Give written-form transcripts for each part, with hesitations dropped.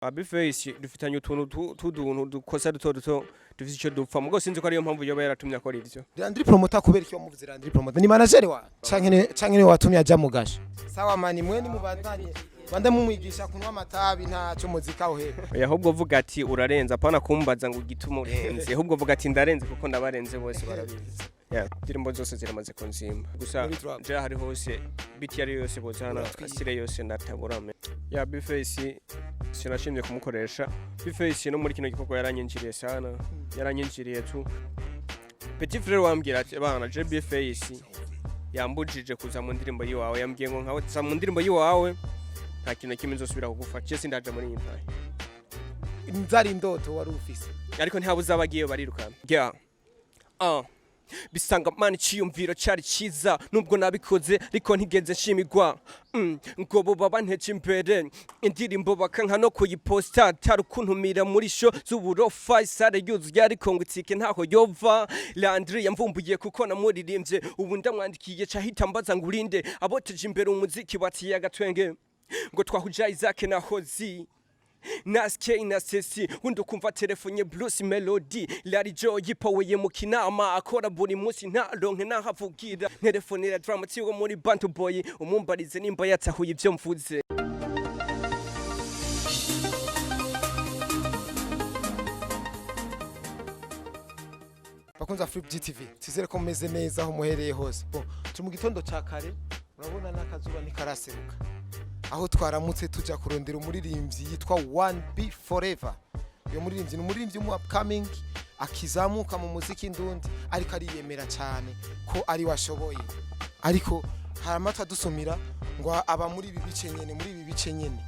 Abiface dufitanye utuntu tuduntu dukosa duto dufite ico dupfa mugo sinzi ko ariyo mpamvu yoba yaratumye akora ivyo. Landry Promoter kubera icyo muvuze Landry Promoter ni manager wa canke ne watumye aja mugasha. Sawa mani mwe ni mubandanye bande mumwigisha kunwa amatabi nta cyo muzika ohe. Oya ahubwo vuga ati urarenza apana kumbaza ngo gituma urenze ahubwo vuga ati ndarenze kuko ndabarenze bose barabizi. Ya ndirimbo zose ziramaze kunzimba gusa je hari hose biti yari yose bozana asire yose nataburame. Ya Abiface sinashimye kumukoresha. Abiface no muri kino gikorwa yaranyinjiriye sana yaranyinjiriye tu. Petit frère wambwira ati bana je Abiface yambujije kuza mu ndirimbo yiwawe yambwiye ngo nkawe za mu ndirimbo yiwawe nta kintu kimwe nzosubira kugufa je sindaje muri impaye inzari ndoto wari ufise ariko ntihabuza abagiye barirukana yeah bisanga mani ciyumviro cyari ciza nubwo nabikoze ariko ntigeze nshimigwa ngo bo baba ntece imbere indirimbo bakanka no kuyiposta tarukuntumira muri show z'uburofa isare yuzuye ariko ngo itike ntaho yova Landry yamvumbuye kuko namuririmbye ubu ndamwandikiye cahita mbaza ngo urinde aboteje imbere umuziki batiye agatwenge ngo twahuja Isaac na Hozi Naske inasesi undo kumva telefonye blues melody Larry Joe yipaweye mu kinama akora buri munsi nta ronke nahavugira telefonera drama tiwo muri Bantu Boy umumbarize nimba yatahuye ivyo mvuze bakunza Flip GTV sizere ko meze neza aho muhereye hose bon turi mu gitondo ca kare urabona nakazuba nikaraseruka aho twaramutse tuja kurondera umuririmbyi yitwa 1B Forever. Uyo muririmbyi ni umuririmbyi mu upcoming akizamuka mu muziki ndundi ariko ariyemera cyane ko ari washoboye ariko haramata dusumira ngo aba muri ibi bice nyene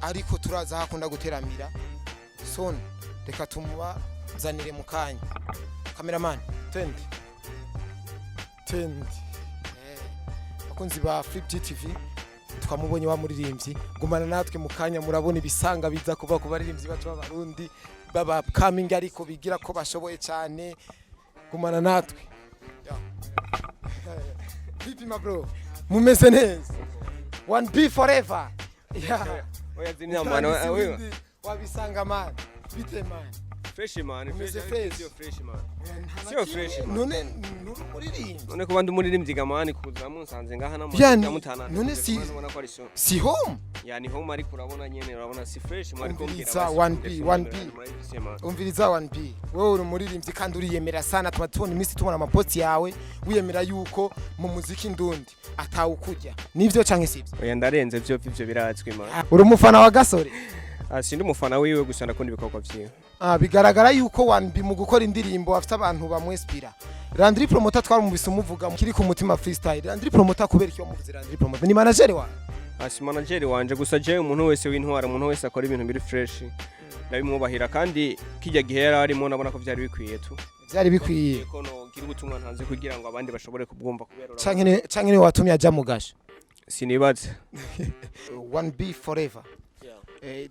ariko turaza hakunda guteramira son reka tumuba zanire mu kanya cameraman tend bakunzi ba Flip GTV twamubonye wa muririmbyi gumana natwe mu kanya murabona ibisanga biza kuva ku baririmbyi bacu b'abarundi baba coming ariko bigira ko bashoboye cyane gumana natwe vipi ma bro mumeze neza 1B Forever oya zina mwana wabisanga man bite man fresh man fresh man sio fresh none none ko bandi umuririmbyi gamani kuza munsanze ngaha namutana none si home yani home ariko urabona nyene urabona si fresh mwari kumbwira 1B umviriza 1B wewe uri umuririmbyi kandi uriyemera sana tubona iminsi tubona amaposti yawe wiyemera yuko mu muziki ndundi atawukujya nivyo canke sivyo oya ndarenze byo biratswe man uri umufana wa Gasore sindi umufana wiwe gusa ndakunda ibikorwa vyiwe bigaragara yuko 1B mu gukora indirimbo afite abantu bamwespira Landry Promoter twarumubise umuvuga kiri ku mutima freestyle Landry Promoter kubera icyo muvuze Landry Promoter ni manager wa si manager wanje gusa je umuntu wese w'intwara umuntu wese akora ibintu biri fresh ndabimwubahira kandi kijya gihe yari arimo nabona ko byari bikwiye tu byari bikwiye ko no kiri gutumwa ntanze kugira ngo abandi bashobore kubwumva kubera canke ne watumye aja mugasha sinibaze 1B Forever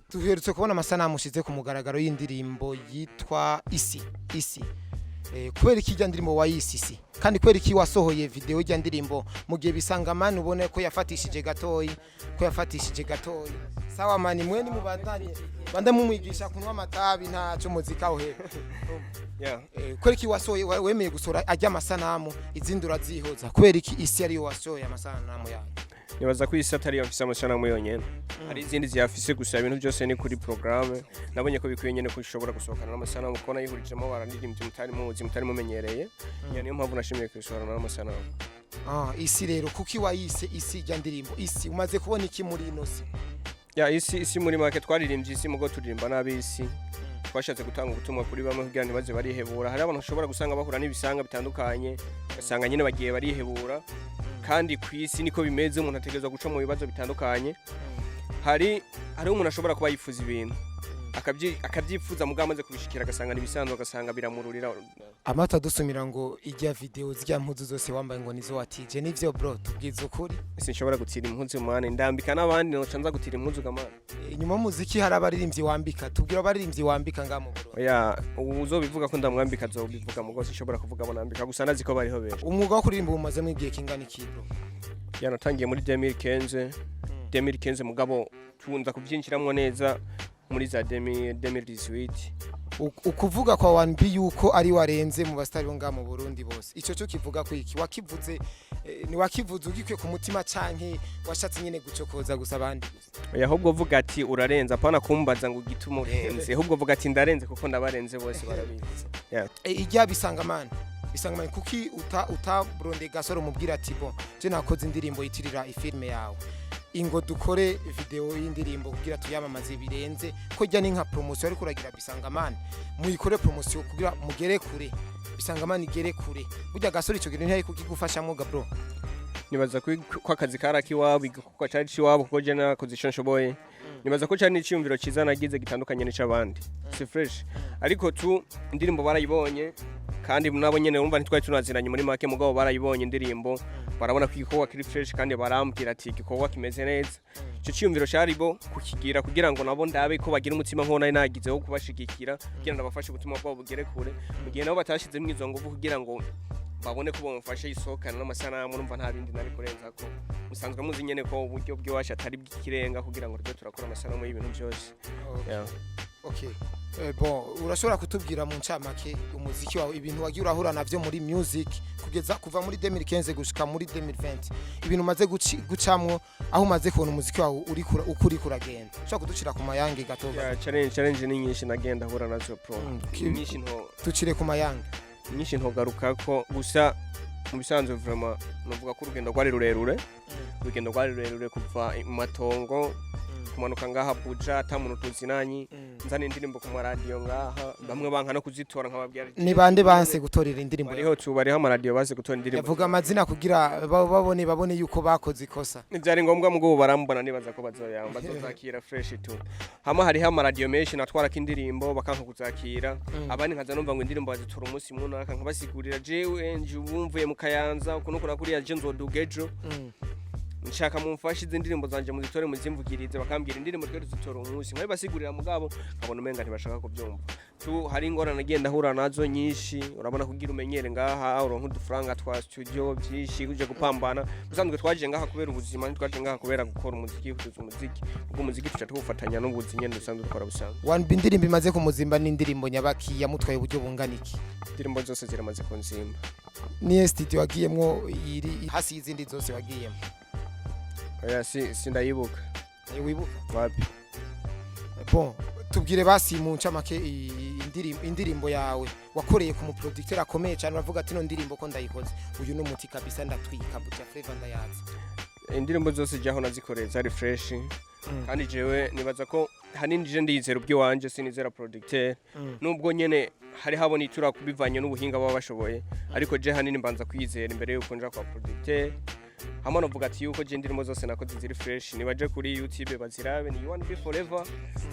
tuherutse kubona amasanamu mushize ku mugaragaro y'indirimbo yitwa Isi kubera iki ndirimbo wa Isi kandi kubera iki wasohoye video y'ya ndirimbo mu gihe bisanga mani ubone ko yafatishije gatoyi sawa mani mwe ni mubandanye bande mumwigisha kunwa amatabi nta cyo muzika ohe kubera iki wasohoye wemeye gusora ajya amasanamu izindura zihoza kubera iki Isi ari yo wasohoye amasanamu yawe nibaza ko Isi atari yafise amasanamu yonyene hari izindi ziyafise gusa ibintu byose ni kuri programme nabonye ko bikwiye nyene ko ishobora gusohokana n'amasanamu kuko nayihurijemo barandirimbye mutari mumenyereye niyo mpamvu nashimiye kwishorana n'amasanamu Isi rero kuki wayise Isi ya ndirimbo Isi umaze kubona iki muri ino si Isi muri market twaririmbye Isi mugo turirimba n'abisi twashatse gutanga ubutumwa kuri bamwe kugira ngo baze barihebura hari abantu bashobora gusanga bahura n'ibisanga bitandukanye gasanga nyine bagiye barihebura kandi kwisi niko bimeze umuntu ategerezwa guca mu bibazo bitandukanye hari umuntu ashobora kuba yifuza ibintu akabyifuza mugamaze kubishikira gasanga nibisanzwe gasanga biramururira amata dusumira ngo ijya video zijya mpuzu zose wambaye ngo nizo watije nivyo bro tubwiza ukuri sinshobora gutira impuzu mwana ndambika nabandi no canza gutira impuzu gamana inyuma muziki hari abaririmbyi wambika tubwira abaririmbyi wambika ngamo bro oya uzobivuga ko ndamwambika zobivuga mu gose ishobora kuvuga abo nambika gusa nazi ko bariho benshi umwuga wo kuririmba umaze mu gihe kingana iki bro yanatangiye muri 2015 mugabo tunza kubyinjiramwo neza muri za 2018. ukuvuga kwa 1B yuko ari warenze mu bastari bo nga mu Burundi bose ico cyo kivuga ko iki wakivuze ni wakivuze ugikwe ku mutima canke washatse nyene gucokoza gusa abandi gusa ahubwo vuga ati urarenze apana kumbaza ngo gituma urenze ahubwo vuga ati ndarenze kuko ndabarenze bose barabizi ijya bisangamana kuki utaburonde gasoro mubwira ati bo je nakoze indirimbo yitirira ifilme yawe ingo dukore video y'indirimbo kugira tuyamamaze birenze ko jya ni nka promotion ariko uragira bisangamana muyikore promotion kugira mugere kure bisangamana igere kure burya gasoro ico kintu ntari kukigufasha mwoga bro nibaza ko akazi karaki wabo kuko cyari ci wabo kuko je nakoze ico nshoboye nibaza ko cyari n'iciyumviro ciza nagize gitandukanye n'icabandi si fresh ariko tu indirimbo barayibonye kandi nabo nyene urumva ntitwari tunaziranye muri make mugabo barayibonye indirimbo barabona ko igikorwa kiri fresh kandi barambwira ati igikorwa kimeze neza ico ciyumviro cyaribo kukigira kugira ngo nabo ndabe ko bagira umutima nko nari nagize wo kubashigikira kugira ngo bafashe ubutumwa bwabo bugere kure mu gihe nabo batashize mwizo nguvu kugira ngo babone ko bamufashe isokana n'amasanamu urumva nta bindi nari kurenza ko musanzwe muzi nyene ko uburyo bw'iwacu atari bw'ikirenga kugira ngo ryo turakora amasanamu y'ibintu byose okay bon urashobora kutubwira mu ncamake umuziki wawe ibintu wagiye urahura navyo muri music kugeza kuva muri 2015 gushika muri 2020 ibintu maze gucamwo aho umaze kubona umuziki wawe ukuri kuragenda ushaka kuducira ku mayange gato challenge ni nyinshi nagenda hura nazo pro nyinshi nto tucire ku mayange nyinshi ntogaruka ko gusa mu bisanzwe vraiment novuga ko urugendo rwari rurerure kuva mu matongo kumanuka ngaha Buja atamuntu tuzinanyi nzana indirimbo ku radio ngaha bamwe banka no kuzitora nkababwira ni bande banse gutorera indirimbo bariho ama radio baze gutora indirimbo yavuga amazina kugira babone yuko bakoze ikosa nivyari ngombwa mugo barambona nibaza ko bazoyamba bazakira fresh tu hama hariho ama radio menshi natwara kindirimbo bakanka kuzakira abandi nkaza numva ngo indirimbo bazitora umunsi munaka nkabasigurira jewe nje ubumvuye mu Kayanza kuno kuriya je nzodugejo nshaka mumfashe indirimbo zanje muzitore muzimvugirize bakambwira indirimbo twe tuzitora umunsi nkabe basigurira mugabo kabona umenga ntibashaka kubyumva tu hari ingorane agenda hura nazo nyinshi urabona kugira umenyere ngaha uronka udufaranga twa studio byinshi kuje gupambana usanzwe twaje ngaha kubera ubuzima ntitwaje ngaha kubera gukora umuziki kutuza umuziki ubwo umuziki tuca tugufatanya n'ubuzi nyene dusanzwe dukora busanzwe 1B indirimbo imaze kumuzimba n'indirimbo nyabaki yamutwaye uburyo bunganiki indirimbo zose ziramaze kunzimba ni studio wagiyemwo iri hasi y'izindi zose wagiyemo oya sindayibuka wibuka wapi bon tubwire basi mu ncamake indirimbo yawe wakoreye ku muproducteur akomeye cyane uravuga ati no ndirimbo ko ndayikoze uyu no muti kabisa ndatwika Buja Flavor ndayaza indirimbo zose jaho nazikoreye zari fresh kandi jewe nibaza ko hanini je ndizera ubwe wanje sinizera producteur nubwo nyene hari habona itura kubivanye n'ubuhinga baba bashoboye ariko je hanini mbanza kwizera imbere yuko nja kwa producteur hama novuga ati yuko je indirimbo zose nakoze ziri fresh nibaje kuri YouTube bazirabe ni 1B Forever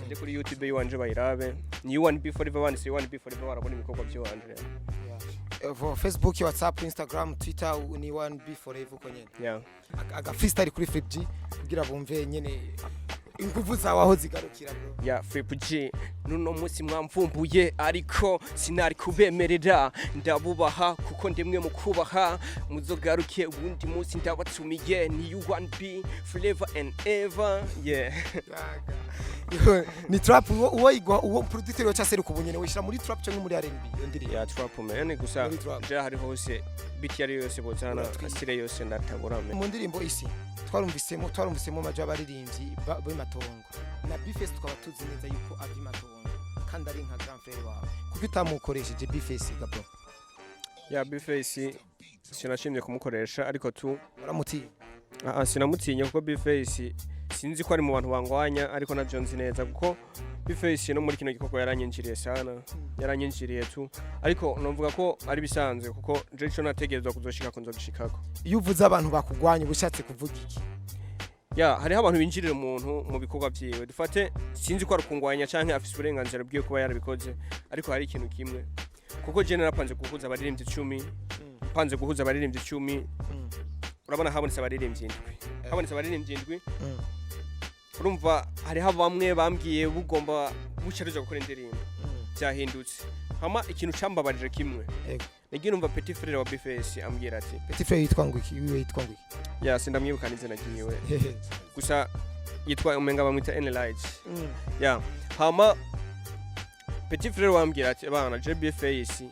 je kuri YouTube yanje bayirabe ni 1B Forever wanditse 1B Forever barabona ibikorwa byo wanje Facebook WhatsApp Instagram Twitter ni 1B Forever uko nyene aga freestyle kuri Flip G kugira bumve nyene inguvu zawe aho zigarukira bro ya Flip G nuno munsi mwamvumbuye ariko sinari kubemerera ndabubaha kuko ndemwe mu kubaha muzogaruke ubundi munsi ndabatumiye ni 1B Forever and Ever ni trap uwo producer wacha seri kubunyene wishira muri trap cyangwa muri R&B yondiri ya trap man gusa je hari hose beat yari yose bozana asire yose ndatabura mu ndirimbo isi twarumvisemo majo abaririmbyi b'Imatongo na Bface tukaba tuzi neza yuko abi Matongo kandi ari nka grand frère wawe kuko utamukoresheje Bface gabo ya Bface sinashimye kumukoresha ariko tu uramuti sinamutinye kuko Bface sinzi ko ari mu bantu bangwanya ariko navyo nzi neza kuko Bface no muri kino gikoko yaranyinjiriye sana yaranyinjiriye tu ariko novuga ko ari bisanzwe kuko je cyo nategerezwa kuzoshika ko nzogishikako iyo uvuze abantu bakugwanya ubushatse kuvuga iki ya hariho abantu binjirira umuntu mu bikorwa byiwe dufate sinzi ko ari kungwanya canke afise uburenganzira bwiwe kuba yarabikoze ariko hari ikintu kimwe kuko je narapanze guhuza abaririmbyi 10 panze guhuza abaririmbyi 10 urabona habonetse abaririmbyi 7 habonetse abaririmbyi 7 urumva hariho bamwe bambwiye bugomba bucarije gukora indirimbo byahindutse hama ikintu cambabarije kimwe nagiye numva Petit Frère wa Bface ambwira ati Petit Frère yitwa ngwiki wiwe yitwa ngwiki ya sindamwibuka n'izina giwe gusa yitwa umenga bamwita Enlarge ya hama Petit Frere wambwira ati bana JB Face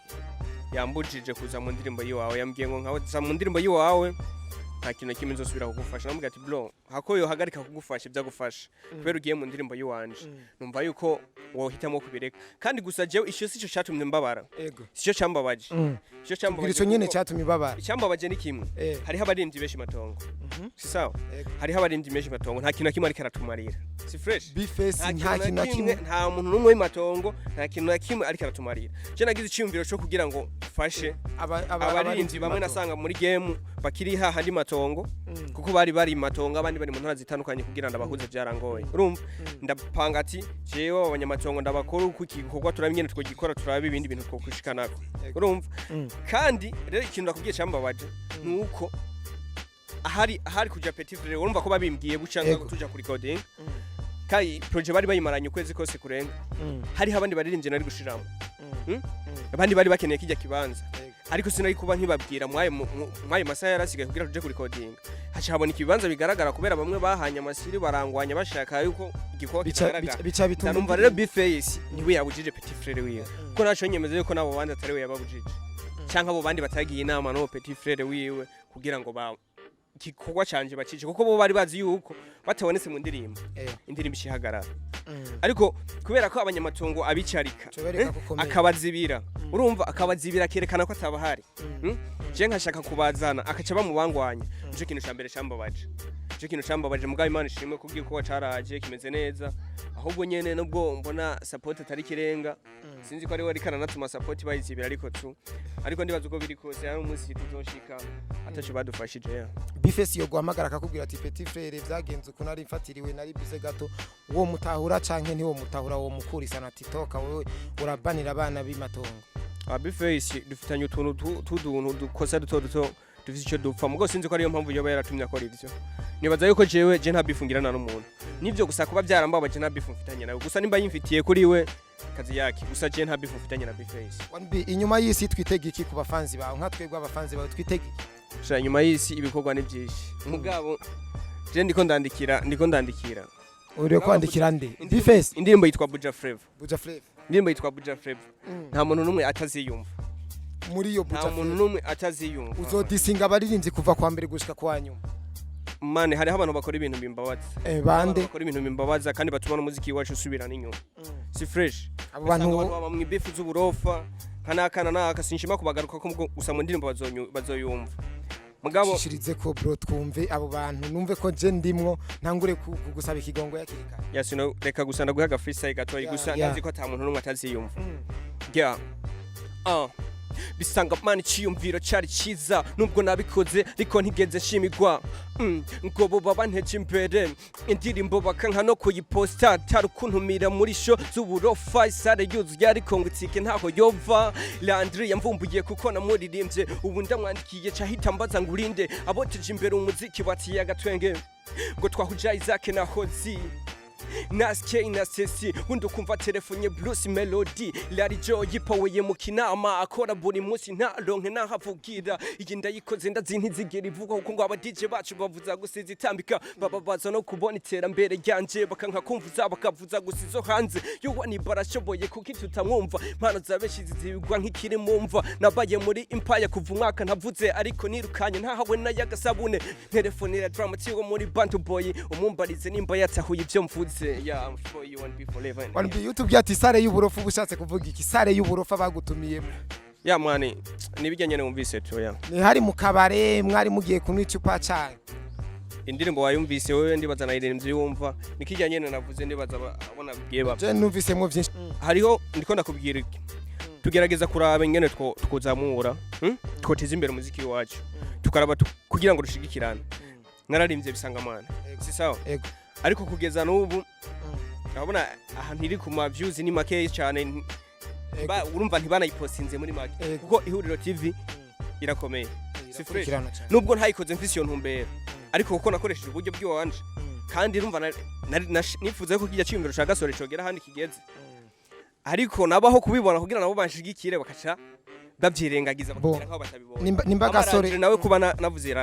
yambujije kuza mu ndirimbo yiwawe yambwiye ngo nkawe za mu ndirimbo yiwawe nta kintu kimwe nzosubira kugufasha namubwira ati bro hako yo hagarika kugufasha ibyagufasha kubera ugiye mu ndirimbo yiwanje numva yuko wohitamo kubireka kandi gusa jewe isho sico cyatumye mbabara sico cyambabaje sico cyambabaje ico nyene cyatumye babara icyambabaje ni kimwe hariho abaririmbyi benshi matongo si sawa hariho abaririmbyi benshi matongo nta kintu kimwe ari karatumarira si fresh Bface nta kintu kimwe nta muntu numwe matongo nta kintu kimwe ari karatumarira je nagize icyumviro cyo kugira ngo fashe abaririmbyi bamwe nasanga muri game bakiri ha handi matongo kuko bari matongo abandi bari mu ntara zitandukanye kugira ndabahuze byarangoye urumva ndapanga ati jewe abanyamatongo ndabakora uko igikorwa turabimye twogikora turaba ibindi bintu twokushikanako urumva kandi rero ikintu nakubwiye cyambabaje nuko ahari kuja Petit Frere urumva ko babimbwiye bucanga tuja kuri recording kai project bari bayimaranye ukwezi kose kurenga hari abandi baririmbye nari gushiramo abandi bari bakeneye kijya kibanza ariko sinari kuba nkibabwira mwaye masaha yarasigaye kugira tuje kuri recording hacahabona ikibanza bigaragara kubera bamwe bahanye amasiri barangwanya bashaka yuko igikorwa kigaragara bica bituma numva rero Bface niwe yabujije Petit Frere wiwe ko naco nyemeze yuko nabo bandi atari we yababujije canka abo bandi batagiye inama no Petit Frere wiwe kugira ngo ba igikorwa canje bacije kuko bo bari bazi yuko batabonetse mu ndirimbo indirimbo ishihagarara ariko kubera ko abanyamatongo abicarika akabazibira urumva akabazibira kerekana ko atabahari je nkashaka kubazana akaca bamubangwanya nico kintu cyambere cyambabaje nico kintu cyambabaje mugabo Imana ishimwe kubwira ko wacaraje kimeze neza ahubwo nyene nubwo mbona support atari kirenga sinzi ko ari wari kana natuma support bayizibira ariko ndibaza uko biri kose ari umunsi tuzoshika atacho badufashije ya Bface yo guhamagara akakubwira ati Petit Frere byagenze uko nari mfatiriwe nari bize gato uwo mutahura canke ntiwo mutahura wo mukurisa na TikTok wewe urabanira abana b'imatongo Bface dufitanye utuntu tuduntu dukosa duto dufite icyo dupfa mugo sinzi ko ariyo mpamvu yoba yaratumye akora ivyo nibaza yuko jewe je nta bifungirana n'umuntu nivyo gusa kuba byarambabaje nta bifumfitanye nawe gusa nimba yimfitiye kuri we kazi yake gusa je nta bifumfitanye na Bface 1B inyuma y'isi twitega iki ku bafanzi bawe nka twebwe abafanzi bawe twitega iki sha inyuma y'isi ibikorwa ni byinshi mugabo je ndiko ndandikira uri kwandikira nde Bface indirimbo yitwa Buja Flavor indirimbo yitwa Buja Flavor nta muntu numwe ataziyumva muri yo Buja Flavor nta muntu numwe ataziyumva uzodisinga abaririmbyi kuva kwa mbere gushika kwa nyuma mane hari abantu bakora ibintu bimbabaza bande bakora ibintu bimbabaza kandi batuma n'umuziki wacu usubirana inyuma si fresh abo bantu baba mu bifu z'uburofa kanakana naka sinshima kubagaruka ko gusa mu ndirimbo bazoyumva mugabo shirize ko bro twumve abo bantu numve ko je ndimwo ntangure kugusaba ikigongo yakirika yasino reka gusa ndaguhaga freestyle gatoyi gusa ndazi ko ata muntu numwe ataziyumva yeah bisanga mani ciyumviro cyari ciza nubwo nabikoze riko ntigeze shimigwa ngo bo baba nteje imbere indirimbo bakanka no kuyiposta tarukuntumira muri show z'uburofa isare yuzuye ariko ngutike ntaho yova Landry yamvumbuye kuko namuririmbye ubu ndamwandikiye cahita mbaza ngurinde aboteje imbere umuziki batiye agatwenge ngo twahuja Isaac na Hozi Naske inasesi undo kumva telefone blues melody Larry Joe yipaweye mu kinama akora buri munsi nta ronke nahavugira iyi ndayikoze ndazintizigira ivuga kuko ngo aba DJ bacu bavuza gusiza itambika bababaza no kubona iterambere ryanje bakanka kumvuza bakavuza gusizo hanze yuwa ni barashoboye kuko tutamwumva mpano zabeshi zibigwa nk'ikiri mumva nabaye muri Empire kuva umwaka ntavuze ariko nirukanye ntahawe na yagasabune telefone ya Dramatigo muri Bantu Boy umumbarize nimba yatahuye ibyo mvuze yeah I'm sure you want people live in 1B YouTube byati sare y'uburofu bushatse kuvuga iki sare y'uburofu bagutumiyemo yeah mani nibijyanye numvise to yeah ni hari mu kabare mwari mugiye kunywa icupa cyane indirimbo wayumvise wewe ndibaza nayirembye yumva nikijyanye navuze ndibaza abona bwiye baba je numvise mu byinshi hariho ndiko ndakubwira iki tugerageza kuraba ingene twozamura twoteza imbere umuziki wacu tukaraba kugira ngo rushigikirane nararimbye bisanga mana si sawa ariko kugeza n'ubu urabona ahantu iri ku ma views ni make cyane urumva ntibanayipostinze muri make kuko ihuriro TV irakomeye si fresh nubwo ntayikoze mfise iyo ntumbero ariko kuko nakoresheje uburyo bw'iwanje kandi urumva nifuza ko kijya cyiyumviro cya gasore cogera handi kigeze ariko nabaho kubibona kugira nabo banshigikire bakaca bavyirengagiza Bo. bakagira nkaho batabibona nimba gasore Landry nawe kuba navuze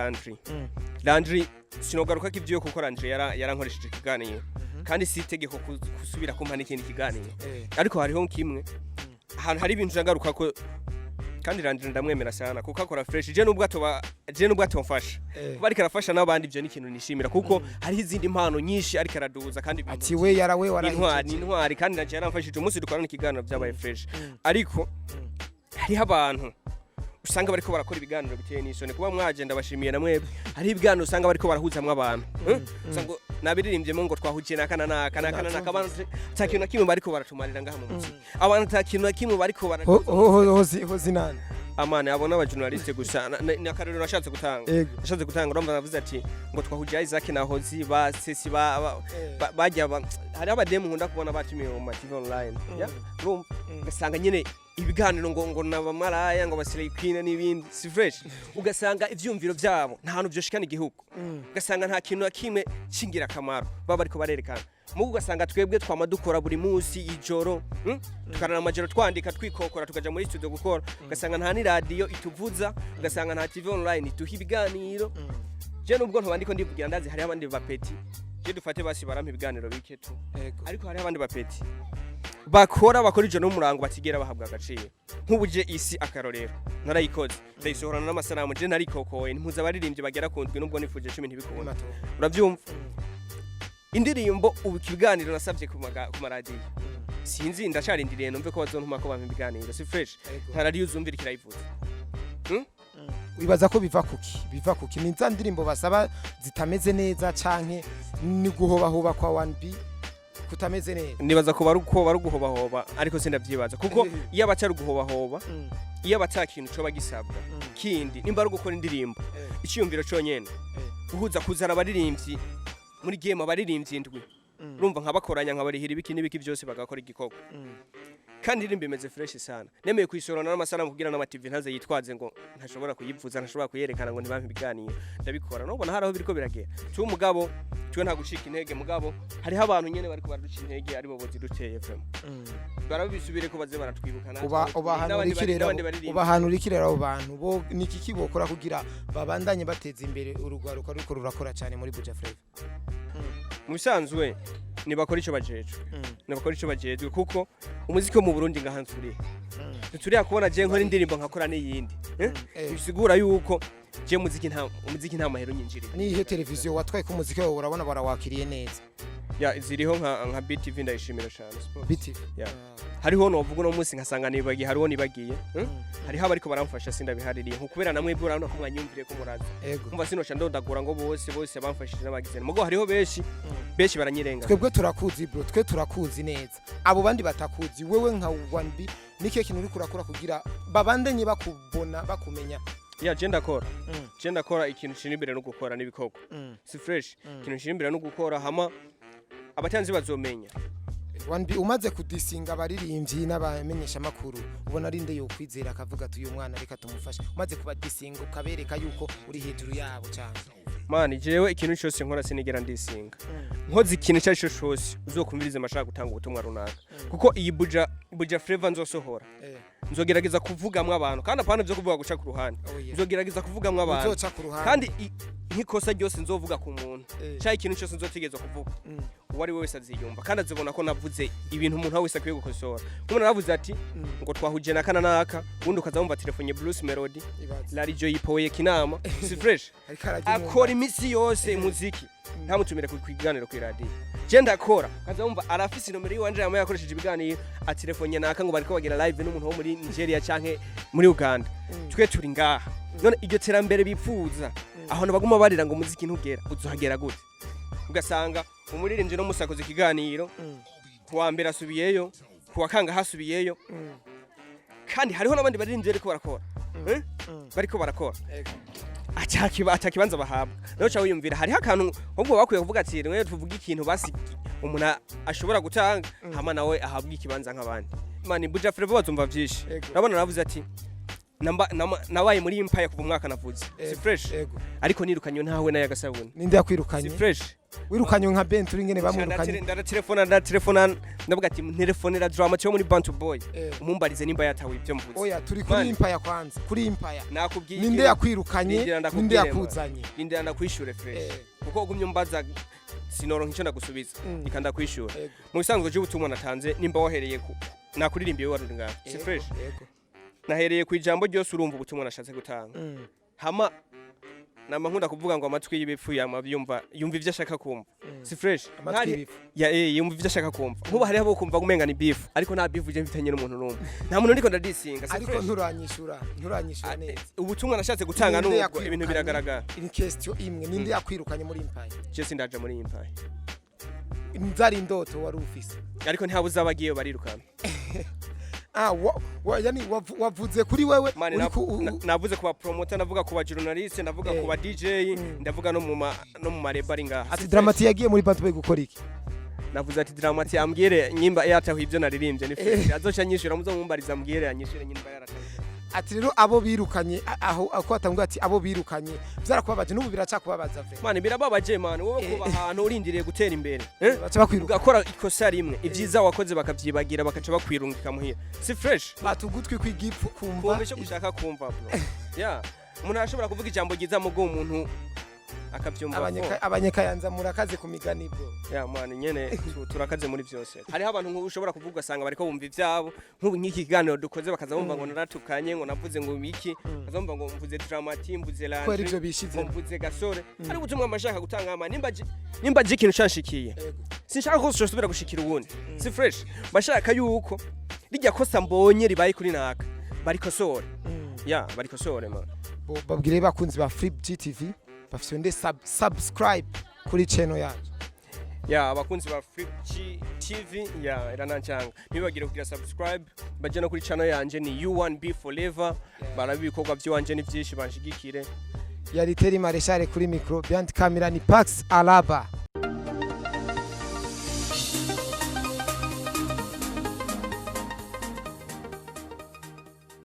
Landry sinogaruka k'ivyo kuko Landry yarankoresheje ikiganiro kandi si itegeko kusubira kumpa n'ikindi kiganiro ariko hariho kimwe ahantu hari ibintu jagaruka ko kandi Landry ndamwemera cyane kuko akora fresh je nubwo atomfasha kuba ariko arafasha n'abandi ivyo n'ikintu nishimira kuko hariho izindi impano nyinshi ariko araduza kandi ati we yarawe intwari kandi naje yaramfashije umunsi dukorana ikiganiro byabaye fresh ariko hariho abantu usanga bariko barakora ibiganiro biteye n'isoni kuba mwagenda bashimiye na mwebwe hari ibiganiro usanga bariko barahuzamwe abantu usanga nabiririmbye ngo twahugiye nakana abantu takintu nakimwe bariko baratumarira ngaha mu muziki abantu takintu nakimwe bariko hozi nani amane abona abajournaliste gusa nakarero nashatse gutanga urumva navuze ati ngo twahugiye Isaac na Hozi ba sesi bajya hari abademu nkunda kubona batumiye mu TV online urumva ugasanga nyine ibiganiro ngo nabamaraya ngo basire kwina n'ibindi si fresh ugasanga ivyumviro byabo nta hantu byoshikana igihugu ugasanga nta kintu nakimwe cingira kamaro baba ariko barerekana mugu ugasanga twebwe twamadukora buri munsi ijoro tukarana amajoro twandika twikokora tukaja muri studio gukora ugasanga nta ni radio ituvuza ugasanga nta TV online ituha ibiganiro je nubwo ntubandiko ndivugira ndazi hari abandi bapeti je dufate basi barampa ibiganiro bike tu ariko hari abandi bapeti bakora ijoro n'umurango batigera bahabwa agaciro nk'ubuje isi akarorero narayikoze ndayisohorana n'amasanamu je narikokoye ntimpuza abaririmbye bagera ku ndwi nubwo nifuje 10 ntibikunda uravyumva indirimbo ubu kiganiro nasavye ku maradiyo sinzi ndacarindiriye numve ko bazontuma ko bampa ibiganiro si fresh nta radio uzumvira kirayivuza wibaza ko biva kuki ni za ndirimbo basaba zitameze neza canke ni guhobahoba kwa 1B kutameze neza nibaza ko bari guhobahoba ariko sindavyibaza kuko iyo abaca guhobahoba iyo abaca kintu cyo bagisabwa kindi nimba ari gukora indirimbo iciyumviro cyonyene guhuza kuzara abaririmbyi muri game abaririmbyi indwi urumva nkabakoranya nkabarihira ibiki n'ibiki byose bagakora igikoko kandi irimbe imeze fresh sana nemeye kwisorana n'amasanamu kugira n'ama TV ntaze yitwaze ngo ntashobora kuyivuza ntashobora kuyerekana ngo ntibampe ibiganiro ndabikora nubona haraho biriko biragera tu mugabo twe nta gushika intege mugabo hariho abantu nyene bariko baraduca intege ari bo boziduteye FM barabisubire ko baze baratwibukana ubahanura ikirera abo bantu bo niki kibokora kugira babandanye bateza imbere urugwaruka ruko rurakora cyane muri Buja Flava musanzwe nibakora ico bajejwe kuko umuziki wo mu Burundi ngahansuriye turiya kubona je nkora indirimbo nkakora n'iyindi bisigura yuko je umuziki nta mahero nyinjirira ni ihe televiziyo watwaye ku muziki wawe urabona barawakiriye neza ya ziriho nka BTV ndayishimira cyane BTV hariho no vuga no munsi nkasanga nibagiye hariho nibagiye hariho abariko baramfasha sindabihaririye nkukubera namwe bwo urabona ko mwanyumvire ko muraza umva sinosha ndondagura ngo bose bamfashije n'abagizene mugo hariho benshi baranyirenga twebwe turakuzi bro turakuzi neza abo bandi batakuzi wewe nka 1B nike kintu uri kurakora kugira babandanye bakubona bakumenya ya genda kora ikintu shinimbere no gukora n'ibikoko si fresh ikintu shinimbere no gukora hama abatanzi bazomenya 1B umaze kudisinga abaririmbyi n'abamenyesha makuru ubona ari nde yo kwizera akavuga ati uyu mwana reka tumufashe umaze kubadisinga ukabereka yuko uri hejuru yabo cyane mani jewe ikintu cyose nkora sinigera ndisinga nkoze ikintu cyacu cyose uzokumviriza amashaka gutanga ubutumwa runaka kuko iyi Buja Flava nzosohora nzogerageza kuvugamwe abantu kandi apana byo kuvuga guca ku ruhande nzogerageza kuvugamwe abantu kandi nkikosa ryose nzovuga ku muntu cyayi ikintu cyose nzotegeza kuvuga uwari wese aziyumva kandi azibona ko navuze ibintu umuntu wese akwiye gukosora umuntu navuze ati ngo twahuje nakana naka ubundi ukazamumva telefone Bruce Melody Larijo yipoye kinama si fresh akora imisi yose muziki ntamutumire ku kiganiro ku radio je ndakora kazamumva arafise nomero yiwanje yama yakoresheje ibiganiro a telefone naka ngo bariko bagira live n'umuntu wo muri Nigeria canke muri Uganda twe turi ngaha none iryo terambere bipfuza aho nabaguma barira ngo muziki ntugera uzohagera gute ugasanga umuririmbyi no musakoze ikiganiro kuwa mbere asubiyeyo kuwa kanga hasubiyeyo kandi hariho nabandi baririmbyi bariko barakora atakibanza bahabwa no cha wiyumvira hari hakantu ahubwo bakwiye kuvuga ati rwe tuvuga ikintu basi umuntu ashobora gutanga hama nawe ahabwa ikibanza nk'abandi mani Buja Flava bazumva byinshi nabona navuze ati nabaye muri Empire kuva umwaka navuze si fresh ariko nirukanye ntawe na yagasabune ninde yakwirukanye si fresh wirukanywe nka Bentry ngene bamwirukanye ndatelefona ndavuga ati telefonera drama cyo muri Bantu Boy umumbarize nimba yatawe ibyo mvuze oya turi kuri Empire kwanza kuri Empire nakubwiye ninde yakwirukanye ninde yakuzanye ninde ndakwishure fresh kuko ugumye umbaza sinoronka icyo nagusubiza ikanda kwishura mu bisanzwe je ubutumwa natanze nimba wahereye ku nakuririmbiye wari ngaho si fresh nahereye ku ijambo ryose urumva ubutumwa nashatse gutanga hama nama nkunda kuvuga ngo amatwi y'ibipfu yumva ivyo ashaka kumva si fresh yumva ivyo ashaka kumva nkuba hari abo kumva gumenga ni beef ariko nta beef je mfitanye n'umuntu numwe nta muntu ndiko ndadisinga si ariko nturanyishura neza ubutumwa nashatse gutanga n'ubwo ibintu biragaragara in question imwe ninde yakwirukanye muri Empire je sindaje muri Empire inzari indoto wari ufise ariko ntihabuze abagiye barirukana yani wavuze kuri wewe navuze kuba promoter navuga kuba journalist navuga kuba DJ ndavuga no mu mareba ari ngaha ati Dramati yagiye muri Bantu Boy gukora iki navuze ati Dramati ambwire nyimba yataho ibyo naririmbye ni fresh azoca nyishura muzo mumbariza ambwire yanyishire nyimba yarataho ati rero abo birukanye aho akwatangwa ati abo birukanye byarakubabaje n'ubu biracakubabaza vre mani birababaje mani wowe kuba ahantu urindiriye gutera imbere baca bakwiruka ugakora ikosa rimwe ivyiza wakoze bakavyibagira bakaca bakwirungika muhira si fresh batugutwi kwigipfu kumva cyo gushaka kumva bro ya umuntu arashobora kuvuga ijambo giza mu umuntu akabyumva abanyekayanza murakaze ku migani bro ya mwana nyene turakaze muri byose hariho abantu nk'ushobora kuvuga ugasanga bariko bumva ivyabo nk'ubu nk'iki kiganiro dukoze bakaza bumva ngo naratukanye ngo navuze ngo biki bazumva ngo mvuze Dramati mvuze Landry mvuze Gasore ari gutumwa amashaka gutanga ama nimba je ikintu cyashikiye sinshaka ko usubira gushikira ubundi si fresh bashaka yuko rijya kosa mbonye ribaye kuri naka barikosore ya barikosore man babwire bakunzi ba Flip GTV bafite subscribe kuri channel yacu ya abakunzi ba Flip TV ya iranancanga nibagire kugira subscribe baje no kuri channel yanje ni U1B Forever barabikogwa by'wanje ni byinshi banshigikire yari Terry Marechal kuri micro behind camera ni Pax Alaba